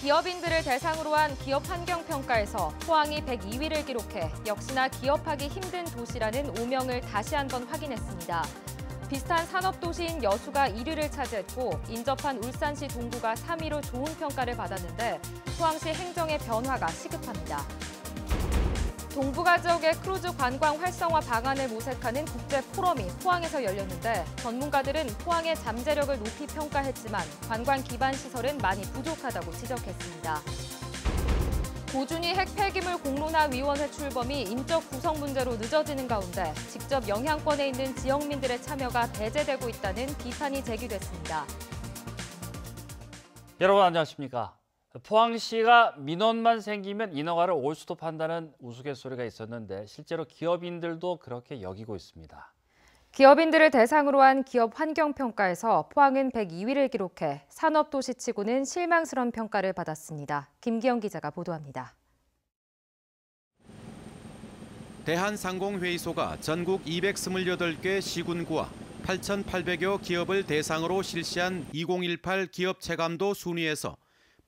기업인들을 대상으로 한 기업 환경평가에서 포항이 102위를 기록해 역시나 기업하기 힘든 도시라는 오명을 다시 한번 확인했습니다. 비슷한 산업도시인 여수가 1위를 차지했고 인접한 울산시 동구가 3위로 좋은 평가를 받았는데 포항시 행정의 변화가 시급합니다. 동북아 지역의 크루즈 관광 활성화 방안을 모색하는 국제 포럼이 포항에서 열렸는데 전문가들은 포항의 잠재력을 높이 평가했지만 관광 기반 시설은 많이 부족하다고 지적했습니다. 고준희 핵 폐기물 공론화위원회 출범이 인적 구성 문제로 늦어지는 가운데 직접 영향권에 있는 지역민들의 참여가 배제되고 있다는 비판이 제기됐습니다. 여러분 안녕하십니까? 포항시가 민원만 생기면 인허가를 올스톱한다는 우스갯소리가 있었는데 실제로 기업인들도 그렇게 여기고 있습니다. 기업인들을 대상으로 한 기업 환경평가에서 포항은 102위를 기록해 산업도시치고는 실망스러운 평가를 받았습니다. 김기영 기자가 보도합니다. 대한상공회의소가 전국 228개 시군구와 8,800여 기업을 대상으로 실시한 2018 기업체감도 순위에서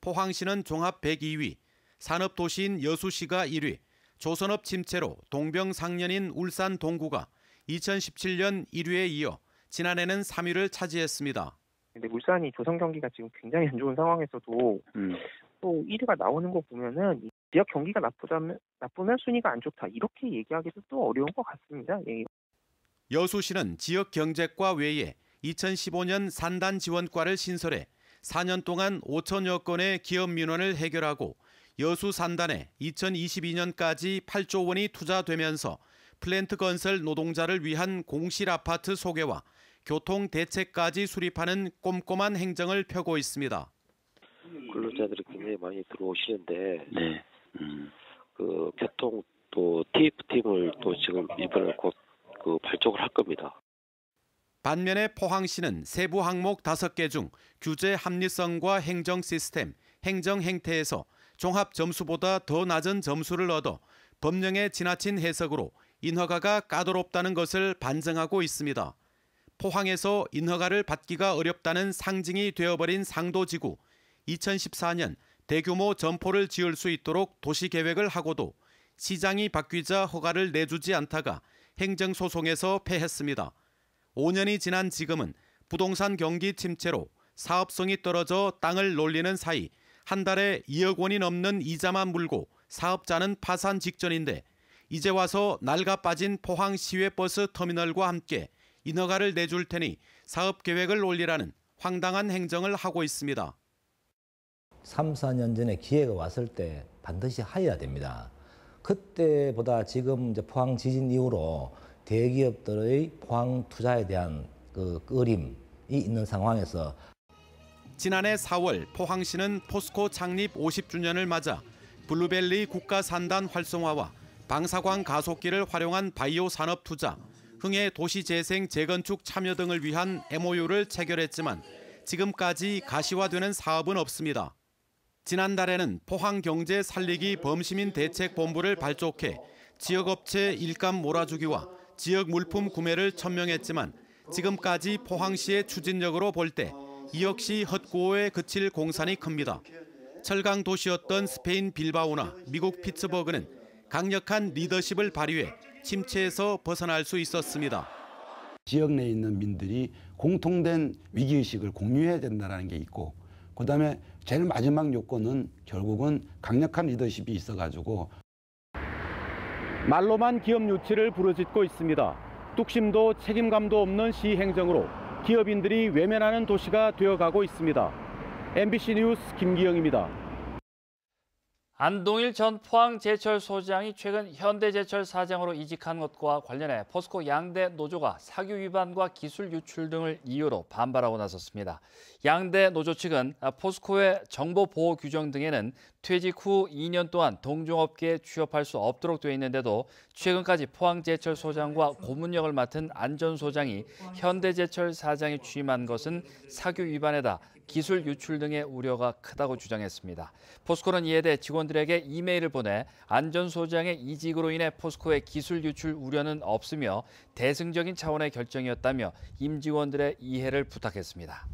포항시는 종합 102위, 산업도시인 여수시가 1위, 조선업 침체로 동병상련인 울산 동구가 2017년 1위에 이어 지난해는 3위를 차지했습니다. 근데 울산이 조선 경기가 지금 굉장히 안 좋은 상황에서도 또 1위가 나오는 거 보면은 지역 경기가 나쁘면 순위가 안 좋다 이렇게 얘기하기도 또 어려운 것 같습니다. 예. 여수시는 지역 경제과 외에 2015년 산단 지원과를 신설해 4년 동안 5천여 건의 기업 민원을 해결하고 여수 산단에 2022년까지 8조 원이 투자되면서 플랜트 건설 노동자를 위한 공실 아파트 소개와 교통 대책까지 수립하는 꼼꼼한 행정을 펴고 있습니다. 근로자들이 굉장히 많이 들어오시는데 그 교통 또 TF팀을 또 지금 이번에 곧 그 발족을 할 겁니다. 반면에 포항시는 세부 항목 5개 중 규제 합리성과 행정 시스템, 행정 행태에서 종합 점수보다 더 낮은 점수를 얻어 법령의 지나친 해석으로 인허가가 까다롭다는 것을 반증하고 있습니다. 포항에서 인허가를 받기가 어렵다는 상징이 되어버린 상도지구, 2014년 대규모 점포를 지을 수 있도록 도시계획을 하고도 시장이 바뀌자 허가를 내주지 않다가 행정소송에서 패했습니다. 5년이 지난 지금은 부동산 경기 침체로 사업성이 떨어져 땅을 놀리는 사이 한 달에 2억 원이 넘는 이자만 물고 사업자는 파산 직전인데 이제 와서 낡아 빠진 포항 시외버스 터미널과 함께 인허가를 내줄 테니 사업 계획을 올리라는 황당한 행정을 하고 있습니다. 3, 4년 전에 기회가 왔을 때 반드시 하여야 됩니다. 그때보다 지금 이제 포항 지진 이후로 대기업들의 포항 투자에 대한 그 어림이 있는 상황에서 지난해 4월 포항시는 포스코 창립 50주년을 맞아 블루벨리 국가산단 활성화와 방사광 가속기를 활용한 바이오 산업 투자, 흥해 도시재생 재건축 참여 등을 위한 MOU를 체결했지만 지금까지 가시화되는 사업은 없습니다. 지난달에는 포항경제 살리기 범시민 대책본부를 발족해 지역업체 일감 몰아주기와 지역 물품 구매를 천명했지만 지금까지 포항시의 추진력으로 볼 때 이 역시 헛구호에 그칠 공산이 큽니다. 철강 도시였던 스페인 빌바오나 미국 피츠버그는 강력한 리더십을 발휘해 침체에서 벗어날 수 있었습니다. 지역 내에 있는 민들이 공통된 위기의식을 공유해야 된다는 게 있고 그다음에 제일 마지막 요건은 결국은 강력한 리더십이 있어가지고 말로만 기업 유치를 부르짖고 있습니다. 뚝심도 책임감도 없는 시 행정으로 기업인들이 외면하는 도시가 되어가고 있습니다. MBC 뉴스 김기영입니다. 안동일 전 포항제철소장이 최근 현대제철 사장으로 이직한 것과 관련해 포스코 양대 노조가 사규 위반과 기술 유출 등을 이유로 반발하고 나섰습니다. 양대 노조 측은 포스코의 정보 보호 규정 등에는 퇴직 후 2년 동안 동종업계에 취업할 수 없도록 되어 있는데도 최근까지 포항제철소장과 고문역을 맡은 안 전 소장이 현대제철 사장에 취임한 것은 사규 위반에다 기술 유출 등의 우려가 크다고 주장했습니다. 포스코는 이에 대해 직원들에게 이메일을 보내 안 전 소장의 이직으로 인해 포스코의 기술 유출 우려는 없으며 대승적인 차원의 결정이었다며 임직원들의 이해를 부탁했습니다.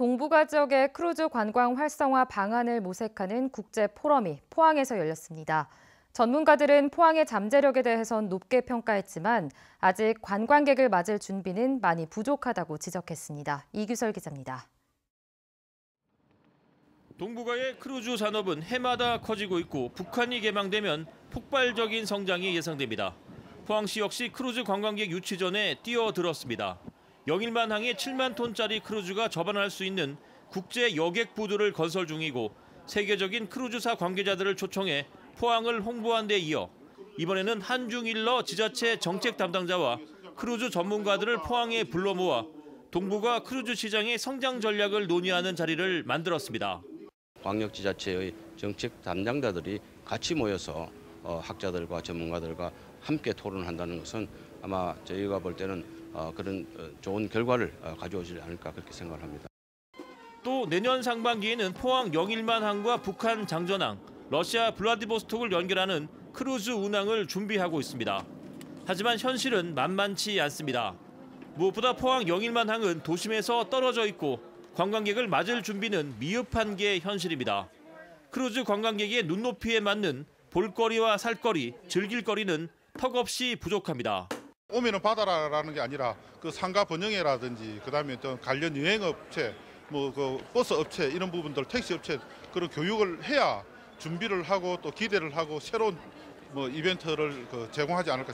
동북아 지역의 크루즈 관광 활성화 방안을 모색하는 국제 포럼이 포항에서 열렸습니다. 전문가들은 포항의 잠재력에 대해선 높게 평가했지만 아직 관광객을 맞을 준비는 많이 부족하다고 지적했습니다. 이규설 기자입니다. 동북아의 크루즈 산업은 해마다 커지고 있고 북한이 개방되면 폭발적인 성장이 예상됩니다. 포항시 역시 크루즈 관광객 유치 전에 뛰어들었습니다. 영일만 항에 7만 톤짜리 크루즈가 접안할 수 있는 국제 여객 부두를 건설 중이고 세계적인 크루즈사 관계자들을 초청해 포항을 홍보한 데 이어 이번에는 한중일러 지자체 정책 담당자와 크루즈 전문가들을 포항에 불러 모아 동북아 크루즈 시장의 성장 전략을 논의하는 자리를 만들었습니다. 광역지자체의 정책 담당자들이 같이 모여서 학자들과 전문가들과 함께 토론한다는 것은 아마 저희가 볼 때는 그런 좋은 결과를 가져오지 않을까 그렇게 생각을 합니다. 또 내년 상반기에는 포항 영일만 항과 북한 장전항, 러시아 블라디보스톡을 연결하는 크루즈 운항을 준비하고 있습니다. 하지만 현실은 만만치 않습니다. 무엇보다 포항 영일만 항은 도심에서 떨어져 있고 관광객을 맞을 준비는 미흡한 게 현실입니다. 크루즈 관광객의 눈높이에 맞는 볼거리와 살거리, 즐길거리는 턱없이 부족합니다. 오면은 바다라는 게 아니라 그 상가 번영회라든지 그다음에 또 관련 여행업체, 그 버스 업체 이런 부분들, 택시 업체 그런 교육을 해야 준비를 하고 또 기대를 하고 새로운 이벤트를 제공하지 않을까.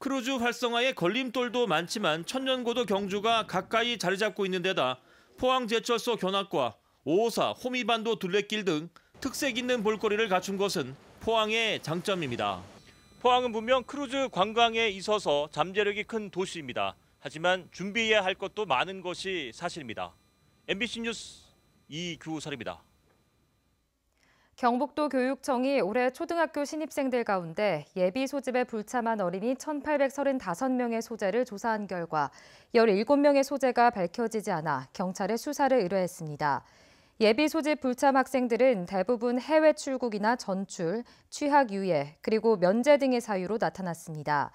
크루즈 활성화에 걸림돌도 많지만 천년고도 경주가 가까이 자리 잡고 있는 데다 포항제철소 견학과 5호사, 호미반도 둘레길 등 특색 있는 볼거리를 갖춘 것은 포항의 장점입니다. 포항은 분명 크루즈 관광에 있어서 잠재력이 큰 도시입니다. 하지만 준비해야 할 것도 많은 것이 사실입니다. MBC 뉴스 이규설입니다. 경북도 교육청이 올해 초등학교 신입생들 가운데 예비 소집에 불참한 어린이 1,835명의 소재를 조사한 결과 17명의 소재가 밝혀지지 않아 경찰에 수사를 의뢰했습니다. 예비 소집 불참 학생들은 대부분 해외 출국이나 전출, 취학 유예, 그리고 면제 등의 사유로 나타났습니다.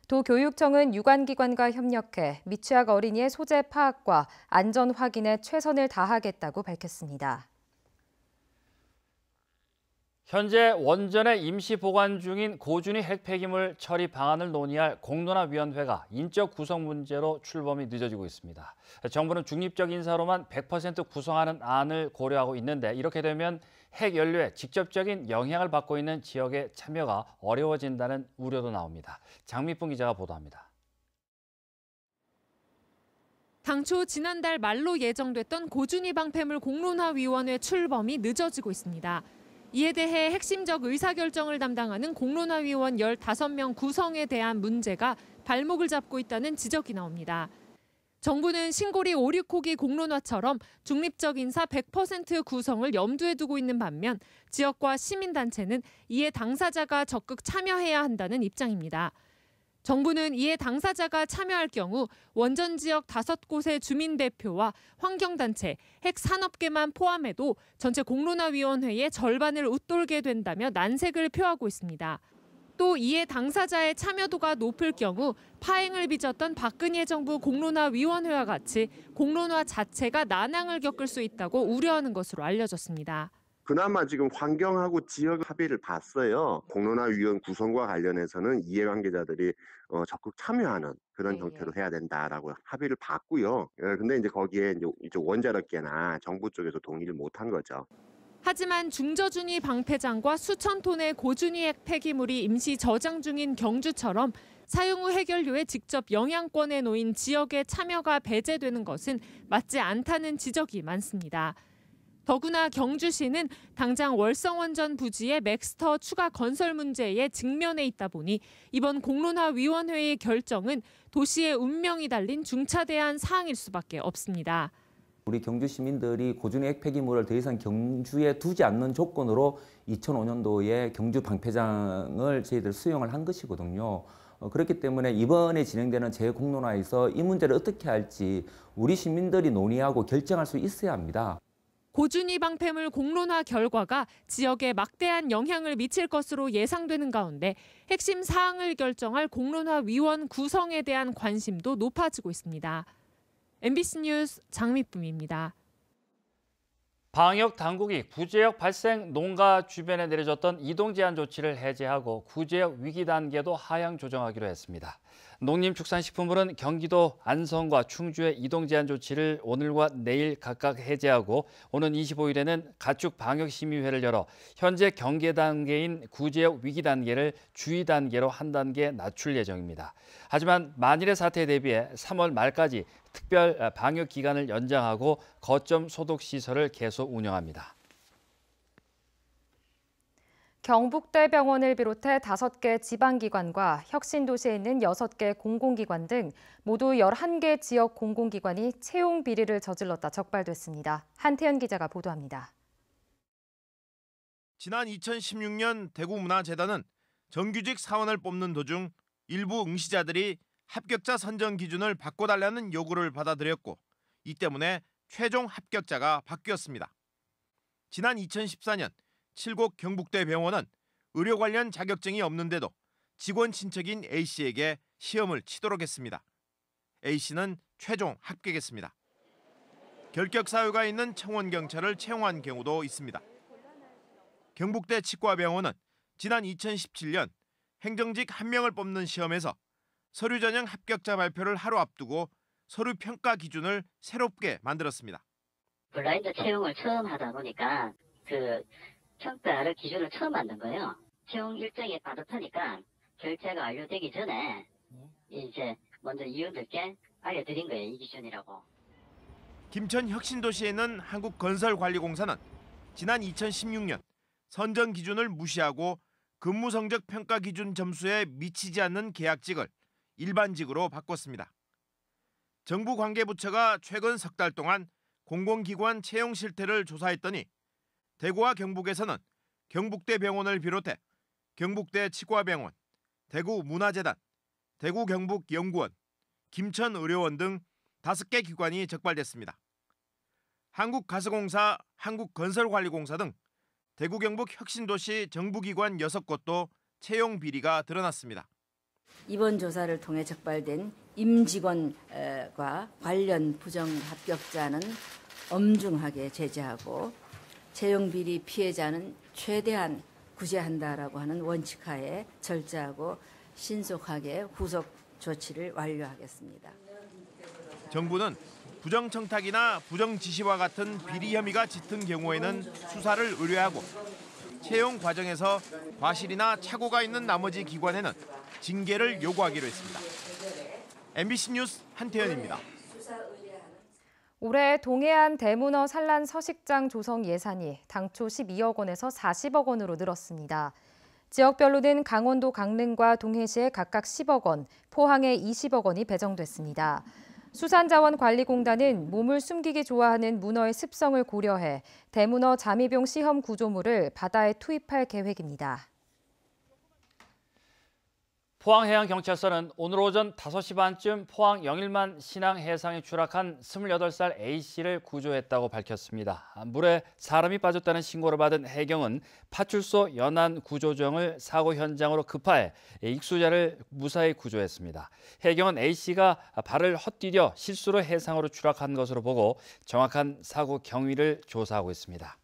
도교육청은 유관기관과 협력해 미취학 어린이의 소재 파악과 안전 확인에 최선을 다하겠다고 밝혔습니다. 현재 원전에 임시 보관 중인 고준위 핵폐기물 처리 방안을 논의할 공론화위원회가 인적 구성 문제로 출범이 늦어지고 있습니다. 정부는 중립적 인사로만 100% 구성하는 안을 고려하고 있는데 이렇게 되면 핵 연료에 직접적인 영향을 받고 있는 지역의 참여가 어려워진다는 우려도 나옵니다. 장미풍 기자가 보도합니다. 당초 지난달 말로 예정됐던 고준위 방패물 공론화위원회 출범이 늦어지고 있습니다. 이에 대해 핵심적 의사결정을 담당하는 공론화위원 15명 구성에 대한 문제가 발목을 잡고 있다는 지적이 나옵니다. 정부는 신고리 5, 6호기 공론화처럼 중립적 인사 100% 구성을 염두에 두고 있는 반면 지역과 시민단체는 이에 당사자가 적극 참여해야 한다는 입장입니다. 정부는 이에 당사자가 참여할 경우 원전 지역 5곳의 주민대표와 환경단체, 핵산업계만 포함해도 전체 공론화위원회의 절반을 웃돌게 된다며 난색을 표하고 있습니다. 또 이에 당사자의 참여도가 높을 경우 파행을 빚었던 박근혜 정부 공론화위원회와 같이 공론화 자체가 난항을 겪을 수 있다고 우려하는 것으로 알려졌습니다. 그나마 지금 환경하고 지역 합의를 봤어요. 공론화위원 구성과 관련해서는 이해관계자들이 적극 참여하는 그런 형태로 해야 된다라고 합의를 봤고요. 근데 이제 거기에 이제 원자력계나 정부 쪽에서 동의를 못한 거죠. 하지만 중저준위 방패장과 수천 톤의 고준위 핵 폐기물이 임시 저장 중인 경주처럼 사용 후 해결료에 직접 영향권에 놓인 지역의 참여가 배제되는 것은 맞지 않다는 지적이 많습니다. 더구나 경주시는 당장 월성원전 부지의 맥스터 추가 건설 문제에 직면해 있다 보니 이번 공론화위원회의 결정은 도시의 운명이 달린 중차대한 사항일 수밖에 없습니다. 우리 경주 시민들이 고준위 핵 폐기물을 더 이상 경주에 두지 않는 조건으로 2005년도에 경주 방패장을 저희들 수용을 한 것이거든요. 그렇기 때문에 이번에 진행되는 재공론화에서 이 문제를 어떻게 할지 우리 시민들이 논의하고 결정할 수 있어야 합니다. 고준위 방패물 공론화 결과가 지역에 막대한 영향을 미칠 것으로 예상되는 가운데 핵심 사항을 결정할 공론화위원 구성에 대한 관심도 높아지고 있습니다. MBC 뉴스 장미쁨입니다. 방역 당국이 구제역 발생 농가 주변에 내려졌던 이동 제한 조치를 해제하고 구제역 위기 단계도 하향 조정하기로 했습니다. 농림축산식품부는 경기도 안성과 충주의 이동 제한 조치를 오늘과 내일 각각 해제하고 오는 25일에는 가축 방역심의회를 열어 현재 경계 단계인 구제역 위기 단계를 주의 단계로 한 단계 낮출 예정입니다. 하지만 만일의 사태에 대비해 3월 말까지 특별 방역 기간을 연장하고 거점 소독 시설을 계속 운영합니다. 경북대병원을 비롯해 5개 지방기관과 혁신도시에 있는 6개 공공기관 등 모두 11개 지역 공공기관이 채용 비리를 저질렀다 적발됐습니다. 한태현 기자가 보도합니다. 지난 2016년 대구문화재단은 정규직 사원을 뽑는 도중 일부 응시자들이 합격자 선정 기준을 바꿔달라는 요구를 받아들였고 이 때문에 최종 합격자가 바뀌었습니다. 지난 2014년 7곡 경북대병원은 의료 관련 자격증이 없는데도 직원 친척인 A씨에게 시험을 치도록 했습니다. A씨는 최종 합격했습니다. 결격 사유가 있는 청원경찰을 채용한 경우도 있습니다. 경북대 치과병원은 지난 2017년 행정직 1명을 뽑는 시험에서 서류 전형 합격자 발표를 하루 앞두고 서류 평가 기준을 새롭게 만들었습니다. 블라인드 채용을 처음 하다 보니까 평가를 기준을 처음 만든 거예요. 채용 일정이 빠듯하니까 결제가 완료되기 전에 이제 먼저 이원들께 알려드린 거예요. 이 기준이라고. 김천 혁신도시에 있는 한국건설관리공사는 지난 2016년 선정 기준을 무시하고 근무 성적 평가 기준 점수에 미치지 않는 계약직을 일반직으로 바꿨습니다. 정부 관계부처가 최근 석 달 동안 공공기관 채용 실태를 조사했더니 대구와 경북에서는 경북대병원을 비롯해 경북대 치과병원, 대구문화재단, 대구경북연구원, 김천의료원 등 5개 기관이 적발됐습니다. 한국가스공사, 한국건설관리공사 등 대구 경북 혁신도시 정부기관 6곳도 채용 비리가 드러났습니다. 이번 조사를 통해 적발된 임직원과 관련 부정 합격자는 엄중하게 제재하고 채용 비리 피해자는 최대한 구제한다라고 하는 원칙하에 절제하고 신속하게 후속 조치를 완료하겠습니다. 정부는 부정 청탁이나 부정 지시와 같은 비리 혐의가 짙은 경우에는 수사를 의뢰하고 채용 과정에서 과실이나 착오가 있는 나머지 기관에는 징계를 요구하기로 했습니다. MBC 뉴스 한태현입니다. 올해 동해안 대문어 산란 서식장 조성 예산이 당초 12억 원에서 40억 원으로 늘었습니다. 지역별로는 강원도 강릉과 동해시에 각각 10억 원, 포항에 20억 원이 배정됐습니다. 수산자원관리공단은 몸을 숨기기 좋아하는 문어의 습성을 고려해 대문어 잠입용 시험 구조물을 바다에 투입할 계획입니다. 포항해양경찰서는 오늘 오전 5시 반쯤 포항 영일만 신항 해상에 추락한 28살 A씨를 구조했다고 밝혔습니다. 물에 사람이 빠졌다는 신고를 받은 해경은 파출소 연안 구조정을 사고 현장으로 급파해 익수자를 무사히 구조했습니다. 해경은 A씨가 발을 헛디뎌 실수로 해상으로 추락한 것으로 보고 정확한 사고 경위를 조사하고 있습니다.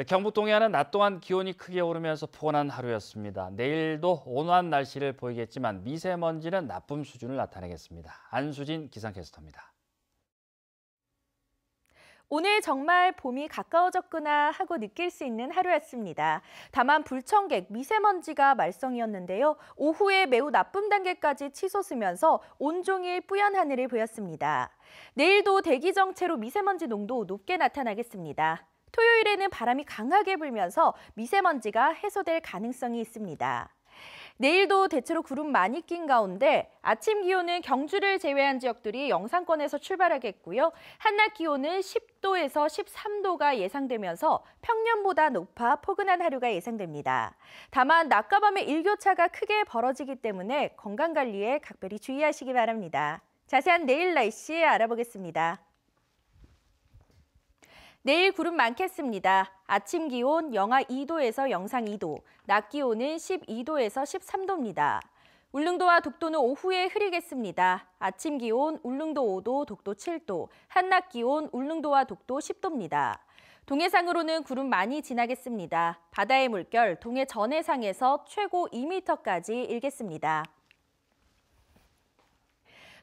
경북 동해안은 낮 동안 기온이 크게 오르면서 포근한 하루였습니다. 내일도 온화한 날씨를 보이겠지만 미세먼지는 나쁨 수준을 나타내겠습니다. 안수진 기상캐스터입니다. 오늘 정말 봄이 가까워졌구나 하고 느낄 수 있는 하루였습니다. 다만 불청객, 미세먼지가 말썽이었는데요. 오후에 매우 나쁨 단계까지 치솟으면서 온종일 뿌연 하늘을 보였습니다. 내일도 대기 정체로 미세먼지 농도 높게 나타나겠습니다. 토요일에는 바람이 강하게 불면서 미세먼지가 해소될 가능성이 있습니다. 내일도 대체로 구름 많이 낀 가운데 아침 기온은 경주를 제외한 지역들이 영상권에서 출발하겠고요. 한낮 기온은 10도에서 13도가 예상되면서 평년보다 높아 포근한 하루가 예상됩니다. 다만 낮과 밤의 일교차가 크게 벌어지기 때문에 건강관리에 각별히 주의하시기 바랍니다. 자세한 내일 날씨 알아보겠습니다. 내일 구름 많겠습니다. 아침 기온 영하 2도에서 영상 2도, 낮 기온은 12도에서 13도입니다. 울릉도와 독도는 오후에 흐리겠습니다. 아침 기온 울릉도 5도, 독도 7도, 한낮 기온 울릉도와 독도 10도입니다. 동해상으로는 구름 많이 지나겠습니다. 바다의 물결 동해 전해상에서 최고 2m까지 일겠습니다.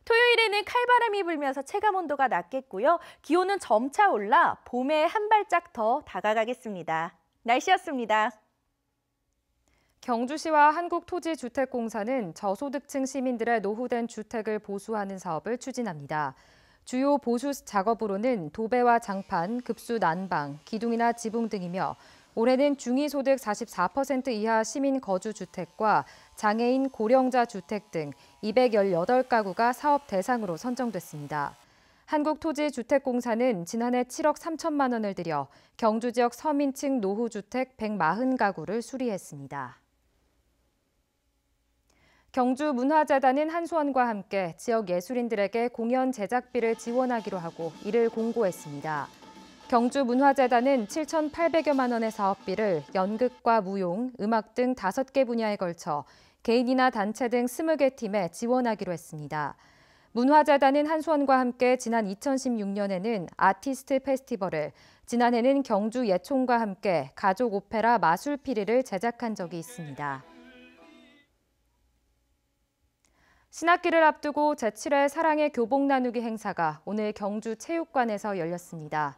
토요일에는 칼바람이 불면서 체감온도가 낮겠고요. 기온은 점차 올라 봄에 한 발짝 더 다가가겠습니다. 날씨였습니다. 경주시와 한국토지주택공사는 저소득층 시민들의 노후된 주택을 보수하는 사업을 추진합니다. 주요 보수 작업으로는 도배와 장판, 급수 난방, 기둥이나 지붕 등이며 올해는 중위소득 44% 이하 시민 거주주택과 장애인 고령자 주택 등 218가구가 사업 대상으로 선정됐습니다. 한국토지주택공사는 지난해 7억 3천만 원을 들여 경주 지역 서민층 노후주택 140가구를 수리했습니다. 경주문화재단은 한수원과 함께 지역 예술인들에게 공연 제작비를 지원하기로 하고 이를 공고했습니다. 경주문화재단은 7,800여만 원의 사업비를 연극과 무용, 음악 등 5개 분야에 걸쳐 개인이나 단체 등 20개 팀에 지원하기로 했습니다. 문화재단은 한수원과 함께 지난 2016년에는 아티스트 페스티벌을, 지난해는 경주 예총과 함께 가족 오페라 마술피리를 제작한 적이 있습니다. 신학기를 앞두고 제7회 사랑의 교복 나누기 행사가 오늘 경주 체육관에서 열렸습니다.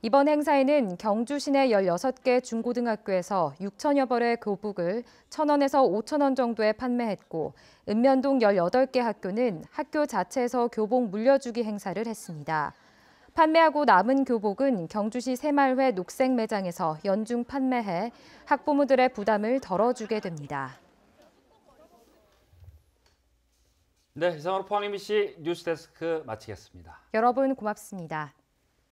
이번 행사에는 경주 시내 16개 중고등학교에서 6천여 벌의 교복을 1,000원에서 5,000원 정도에 판매했고 읍면동 18개 학교는 학교 자체에서 교복 물려주기 행사를 했습니다. 판매하고 남은 교복은 경주시 새마을회 녹색 매장에서 연중 판매해 학부모들의 부담을 덜어주게 됩니다. 네, 이상으로 포항 MBC 뉴스데스크 마치겠습니다. 여러분 고맙습니다.